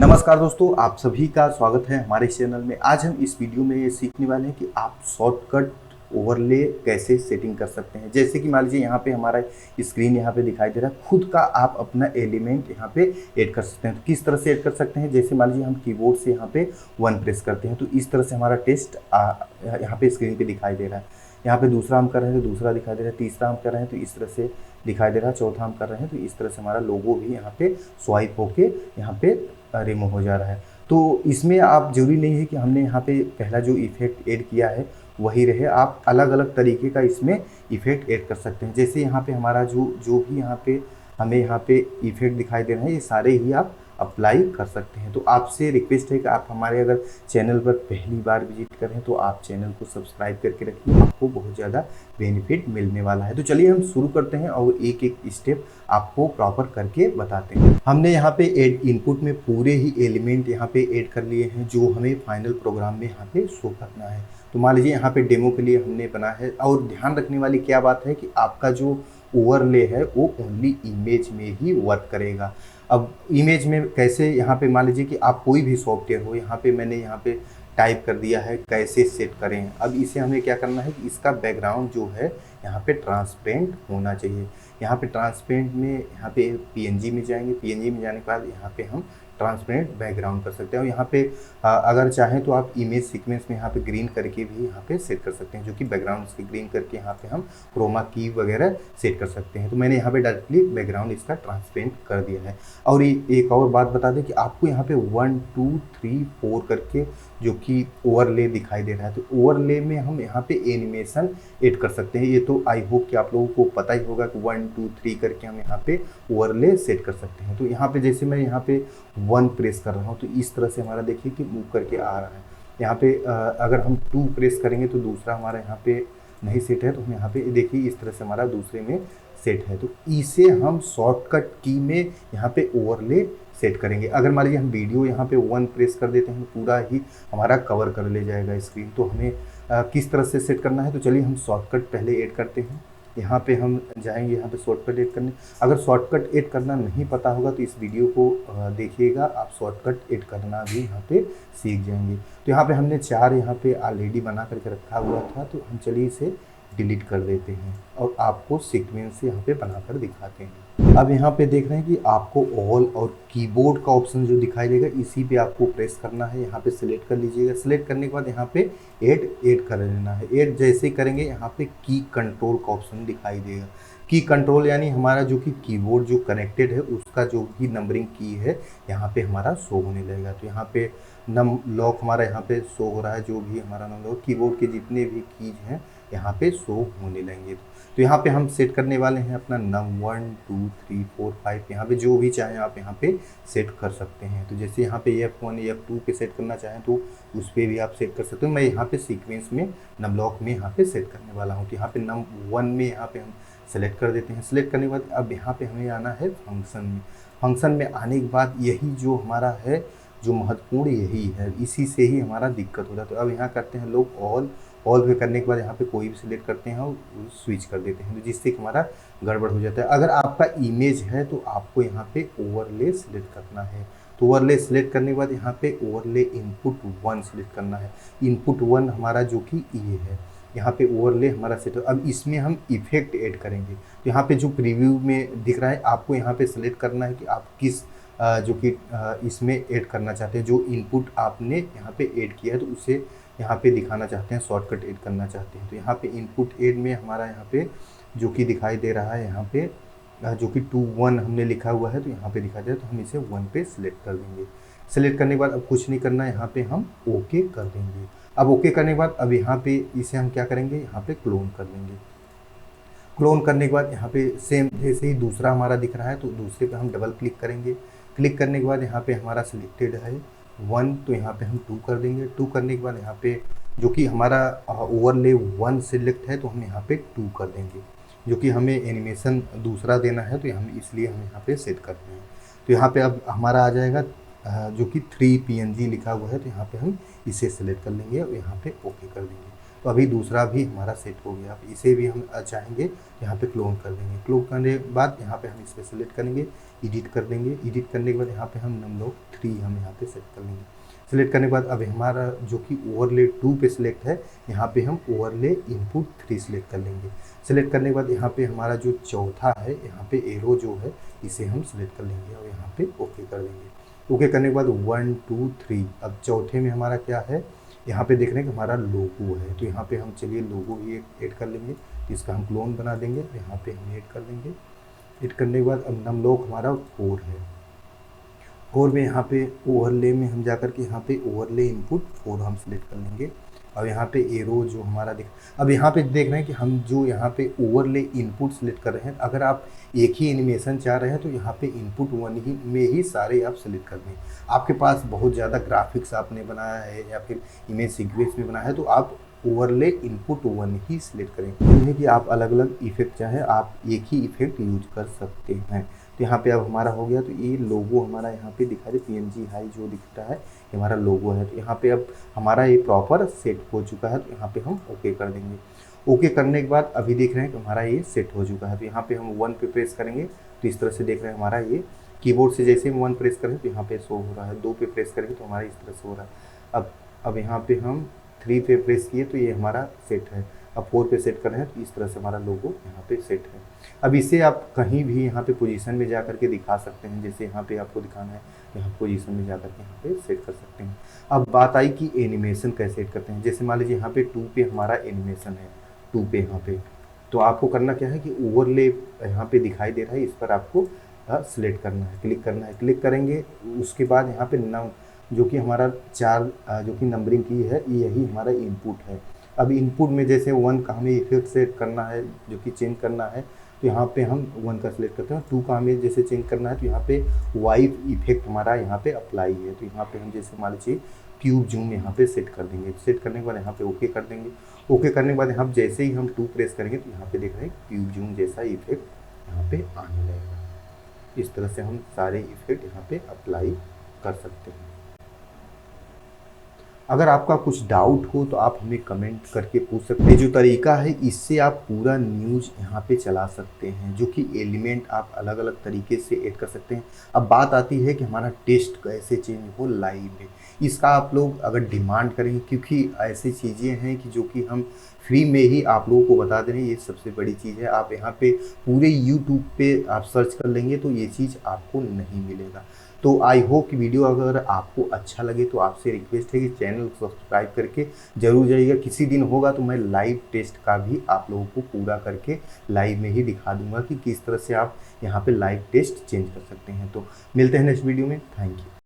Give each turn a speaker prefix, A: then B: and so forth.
A: नमस्कार दोस्तों, आप सभी का स्वागत है हमारे चैनल में। आज हम इस वीडियो में ये सीखने वाले हैं कि आप शॉर्टकट ओवरले कैसे सेटिंग कर सकते हैं। जैसे कि मान लीजिए यहाँ पे हमारा स्क्रीन यहाँ पे दिखाई दे रहा है, खुद का आप अपना एलिमेंट यहाँ पे ऐड कर सकते हैं। तो किस तरह से ऐड कर सकते हैं, जैसे मान लीजिए हम कीबोर्ड से यहाँ पे 1 प्रेस करते हैं तो इस तरह से हमारा टेस्ट यहाँ पे स्क्रीन पे दिखाई दे रहा है। यहाँ पे दूसरा हम कर रहे हैं तो दूसरा दिखाई दे रहा है, तीसरा हम कर रहे हैं तो इस तरह से दिखाई दे रहा है, चौथा हम कर रहे हैं तो इस तरह से हमारा लोगो भी यहाँ पे स्वाइप होके यहाँ पे रिमूव हो जा रहा है। तो इसमें आप ज़रूरी नहीं है कि हमने यहाँ पे पहला जो इफ़ेक्ट ऐड किया है वही रहे, आप अलग अलग तरीके का इसमें इफ़ेक्ट ऐड कर सकते हैं। जैसे यहाँ पे हमारा जो जो भी यहाँ पे हमें यहाँ पे इफ़ेक्ट दिखाई दे रहे हैं, ये सारे ही आप अप्लाई कर सकते हैं। तो आपसे रिक्वेस्ट है कि आप हमारे अगर चैनल पर पहली बार विजिट करें तो आप चैनल को सब्सक्राइब करके रखिए, आपको बहुत ज़्यादा बेनिफिट मिलने वाला है। तो चलिए हम शुरू करते हैं और एक एक स्टेप आपको प्रॉपर करके बताते हैं। हमने यहाँ पे ऐड इनपुट में पूरे ही एलिमेंट यहाँ पे ऐड कर लिए हैं जो हमें फाइनल प्रोग्राम में यहाँ पे शो करना है। तो मान लीजिए यहाँ पे डेमो के लिए हमने बना है, और ध्यान रखने वाली क्या बात है कि आपका जो ओवरले है वो ओनली इमेज में ही वर्क करेगा। अब इमेज में कैसे, यहाँ पे मान लीजिए कि आप कोई भी सॉफ्टवेयर हो, यहाँ पे मैंने यहाँ पे टाइप कर दिया है कैसे सेट करें। अब इसे हमें क्या करना है कि इसका बैकग्राउंड जो है यहाँ पे ट्रांसपेरेंट होना चाहिए। यहाँ पे ट्रांसपेरेंट में यहाँ पे पीएनजी में जाएंगे, पीएनजी में जाने के बाद यहाँ पे हम ट्रांसपेरेंट बैकग्राउंड कर सकते हैं। और यहाँ पे अगर चाहें तो आप इमेज सीक्वेंस में यहाँ पे ग्रीन करके भी यहाँ पे सेट कर सकते हैं, जो कि बैकग्राउंड से ग्रीन करके यहाँ पे हम क्रोमा की वगैरह सेट कर सकते हैं। तो मैंने यहाँ पे डायरेक्टली बैकग्राउंड इसका ट्रांसपेरेंट कर दिया है। और एक और बात बता दें कि आपको यहाँ पे 1 2 3 4 करके जो कि ओवरले दिखाई दे रहा है, तो ओवरले में हम यहाँ पे एनिमेशन ऐड कर सकते हैं। ये तो आई होप कि आप लोगों को पता ही होगा कि 1 2 3 करके हम यहाँ पे ओवरले सेट कर सकते हैं। तो यहाँ पे जैसे मैं यहाँ पे 1 प्रेस कर रहा हूँ तो इस तरह से हमारा देखिए कि मूव करके आ रहा है। यहाँ पे अगर हम 2 प्रेस करेंगे तो दूसरा हमारा यहाँ पे नहीं सेट है, तो हम यहाँ पे देखिए इस तरह से हमारा दूसरे में सेट है। तो इसे हम शॉर्टकट की में यहाँ पे ओवरले सेट करेंगे। अगर मान लीजिए हम वीडियो यहाँ पे 1 प्रेस कर देते हैं तो पूरा ही हमारा कवर कर ले जाएगा स्क्रीन। तो हमें किस तरह से सेट करना है, तो चलिए हम शॉर्टकट पहले ऐड करते हैं। यहाँ पे हम जाएंगे यहाँ पे शॉर्टकट ऐड करने। अगर शॉर्टकट ऐड करना नहीं पता होगा तो इस वीडियो को देखिएगा, आप शॉर्टकट ऐड करना भी यहाँ पे सीख जाएंगे। तो यहाँ पे हमने 4 यहाँ पे ऑलरेडी बना करके रखा हुआ था, तो हम चलिए इसे डिलीट कर देते हैं और आपको सीक्वेंस से यहाँ पे बनाकर दिखाते हैं। अब यहाँ पे देख रहे हैं कि आपको ऑल और कीबोर्ड का ऑप्शन जो दिखाई देगा इसी पे आपको प्रेस करना है। यहाँ पे सिलेक्ट कर लीजिएगा। सिलेक्ट करने के बाद यहाँ पे ऐड कर लेना है। ऐड जैसे ही करेंगे यहाँ पे की कंट्रोल का ऑप्शन दिखाई देगा। की कंट्रोल यानी हमारा जो कि कीबोर्ड जो कनेक्टेड है उसका जो भी नंबरिंग की है यहाँ पे हमारा शो होने लगेगा। तो यहाँ पे नम लॉक हमारा यहाँ पे शो हो रहा है, जो भी हमारा नम लॉक कीबोर्ड के जितने भी कीज हैं यहाँ पे शो होने लगेंगे। तो यहाँ पे हम सेट करने वाले हैं अपना नम 1 2 3 4 5, यहाँ पे जो भी चाहें आप यहाँ पे सेट कर सकते हैं। तो जैसे यहाँ पे F1 F2 पे सेट करना चाहें तो उस पर भी आप सेट कर सकते हो। मैं यहाँ पे सीक्वेंस में नम लॉक में यहाँ पे सेट करने वाला हूँ। तो यहाँ पे नम 1 में यहाँ पे हम सेलेक्ट कर देते हैं। सेलेक्ट करने के बाद अब यहाँ पे हमें आना है फंक्शन में। फंक्शन में आने के बाद यही जो हमारा है जो महत्वपूर्ण यही है, इसी से ही हमारा दिक्कत होता है। तो अब यहाँ करते हैं लोग ऑल पे करने के बाद यहाँ पे कोई भी सिलेक्ट करते हैं और स्विच कर देते हैं, तो जिससे कि हमारा गड़बड़ हो जाता है। अगर आपका इमेज है तो आपको यहाँ पे ओवरले सिलेक्ट करना है। तो ओवरले सिलेक्ट करने के बाद यहाँ पे ओवरले इनपुट 1 सिलेक्ट करना है। इनपुट 1 हमारा जो कि ये है, यहाँ पे ओवरले हमारा सेट हो। अब इसमें हम इफेक्ट ऐड करेंगे। तो यहाँ पे जो प्रीव्यू में दिख रहा है आपको यहाँ पे सिलेक्ट करना है कि आप किस जो कि इसमें ऐड करना चाहते हैं। जो इनपुट आपने यहाँ पे ऐड किया है तो उसे यहाँ पे दिखाना चाहते हैं, शॉर्टकट ऐड करना चाहते हैं। तो यहाँ पे इनपुट ऐड में हमारा यहाँ पे जो कि दिखाई दे रहा है, यहाँ पे जो कि 2 1 हमने लिखा हुआ है तो यहाँ पे दिखाई दे रहा है, तो हम इसे 1 पे सिलेक्ट कर देंगे। सिलेक्ट करने के बाद अब कुछ नहीं करना है, यहाँ पे हम ओके कर देंगे। अब ओके करने के बाद अब यहाँ पे इसे हम क्या करेंगे, यहाँ पे क्लोन कर देंगे। क्लोन करने के बाद यहाँ पे सेम जैसे ही दूसरा हमारा दिख रहा है तो दूसरे पे हम डबल क्लिक करेंगे। क्लिक करने के बाद यहाँ पे हमारा सिलेक्टेड है 1, तो यहाँ पे हम 2 कर देंगे। 2 करने के बाद यहाँ पे जो कि हमारा ओवरले 1 सिलेक्ट है तो हम यहाँ पे 2 कर देंगे, जो कि हमें एनिमेशन दूसरा देना है तो हम इसलिए हम यहाँ पे सेट करते हैं। तो यहाँ पे अब हमारा आ जाएगा जो कि 3 PNG लिखा हुआ है, तो यहाँ पे हम इसे सेलेक्ट कर लेंगे और यहाँ पे ओके कर देंगे। तो अभी दूसरा भी हमारा सेट हो गया। अब इसे भी हम चाहेंगे यहाँ पे क्लोन कर देंगे। क्लोन करने के बाद यहाँ पे हम इस पर सेलेक्ट करेंगे, एडिट कर देंगे। एडिट करने के बाद यहाँ पे हम नमलोक 3 हम यहाँ पे सेट कर लेंगे। सेलेक्ट करने के बाद अब हमारा जो कि ओवरले 2 पे सिलेक्ट है, यहाँ पे हम ओवरले इनपुट 3 सिलेक्ट कर लेंगे। सेलेक्ट करने के बाद यहाँ पे हमारा जो चौथा है, यहाँ पे एरो जो है, इसे हम सिलेक्ट कर लेंगे और यहाँ पे ओके कर देंगे। ओके करने के बाद 1 2 3, अब चौथे में हमारा क्या है, यहाँ पे देख रहे हैं कि हमारा लोगो है, तो यहाँ पे हम चलिए लोगो भी ऐड कर लेंगे। इसका हम क्लोन बना देंगे, यहाँ पे हम ऐड कर देंगे। ऐड करने के बाद अब नमलोक हमारा 4 है। 4 में यहाँ पे ओवरले में हम जाकर के यहाँ पे ओवरले इनपुट 4 हम सिलेक्ट कर लेंगे। और यहाँ पे एरो जो हमारा अब यहाँ पे देख रहे हैं कि हम जो यहाँ पे ओवरले इनपुट सिलेक्ट कर रहे हैं, अगर आप एक ही एनिमेशन चाह रहे हैं तो यहाँ पे इनपुट 1 ही में ही सारे आप सिलेक्ट कर दें। आपके पास बहुत ज़्यादा ग्राफिक्स आपने बनाया है या फिर इमेज सीक्वेंस में बनाया है, तो आप ओवरले इनपुट 1 ही सिलेक्ट करें। यानी कि आप अलग अलग इफेक्ट चाहे आप एक ही इफेक्ट यूज कर सकते हैं। तो यहाँ पे अब हमारा हो गया, तो ये लोगो हमारा यहाँ पे दिखा दे, PNG हाई जो दिख रहा है ये हमारा लोगो है। तो यहाँ पे अब हमारा ये प्रॉपर सेट हो चुका है, तो यहाँ पे हम ओके कर देंगे। ओके करने के बाद अभी देख रहे हैं कि हमारा ये सेट हो चुका है। तो यहाँ पे हम 1 पे प्रेस करेंगे तो इस तरह से देख रहे हैं हमारा ये कीबोर्ड से जैसे हम 1 प्रेस करें तो यहाँ पे शो हो रहा है, 2 पे प्रेस करेंगे तो हमारा इस तरह से हो रहा है। अब यहाँ पे हम 3 पे प्रेस किए तो ये हमारा सेट है। अब 4 पे सेट कर रहे हैं तो इस तरह से हमारा लोगो यहाँ पे सेट है। अब इसे आप कहीं भी यहाँ पे पोजीशन में जा करके दिखा सकते हैं, जैसे यहाँ पे आपको दिखाना है यहाँ पोजीशन में जा करके यहाँ पे सेट कर सकते हैं। अब बात आई कि एनिमेशन कैसे सेट करते हैं। जैसे मान लीजिए यहाँ पे 2 पे हमारा एनिमेशन है, 2 पे यहाँ पे, तो आपको करना क्या है कि ओवरले यहाँ पे दिखाई दे रहा है, इस पर आपको सिलेक्ट करना है, क्लिक करना है। क्लिक करेंगे उसके बाद यहाँ पे जो कि हमारा 4 जो कि नंबरिंग की है, यही हमारा इनपुट है। अब इनपुट में जैसे 1 का हमें इफेक्ट सेट करना है जो कि चेंज करना है, तो यहाँ पे हम 1 का सिलेक्ट करते हैं। 2 का हमें जैसे चेंज करना है तो यहाँ पे वाइप इफेक्ट हमारा यहाँ पे अप्लाई है, तो यहाँ पे हम जैसे मान लीजिए ट्यूब जूम यहाँ पे सेट कर देंगे। सेट करने के बाद यहाँ पे ओके कर देंगे। ओके करने के बाद यहाँ जैसे ही हम 2 प्रेस करेंगे तो यहाँ पे देख रहे हैं ट्यूब जूम जैसा इफेक्ट यहाँ पे आने लगेगा। इस तरह से हम सारे इफेक्ट यहाँ पे अप्लाई कर सकते हैं। अगर आपका कुछ डाउट हो तो आप हमें कमेंट करके पूछ सकते हैं। जो तरीका है इससे आप पूरा न्यूज़ यहाँ पे चला सकते हैं, जो कि एलिमेंट आप अलग अलग तरीके से ऐड कर सकते हैं। अब बात आती है कि हमारा टेस्ट कैसे चेंज हो लाइव में। इसका आप लोग अगर डिमांड करेंगे, क्योंकि ऐसी चीज़ें हैं कि जो कि हम फ्री में ही आप लोगों को बता दे रहे हैं, ये सबसे बड़ी चीज़ है। आप यहाँ पे पूरे यूट्यूब पे आप सर्च कर लेंगे तो ये चीज़ आपको नहीं मिलेगा। तो आई होप कि वीडियो अगर आपको अच्छा लगे तो आपसे रिक्वेस्ट है कि चैनल सब्सक्राइब करके जरूर जाइएगा। किसी दिन होगा तो मैं लाइव टेस्ट का भी आप लोगों को पूरा करके लाइव में ही दिखा दूंगा कि किस तरह से आप यहाँ पे लाइव टेस्ट चेंज कर सकते हैं। तो मिलते हैं नेक्स्ट वीडियो में। Thank you.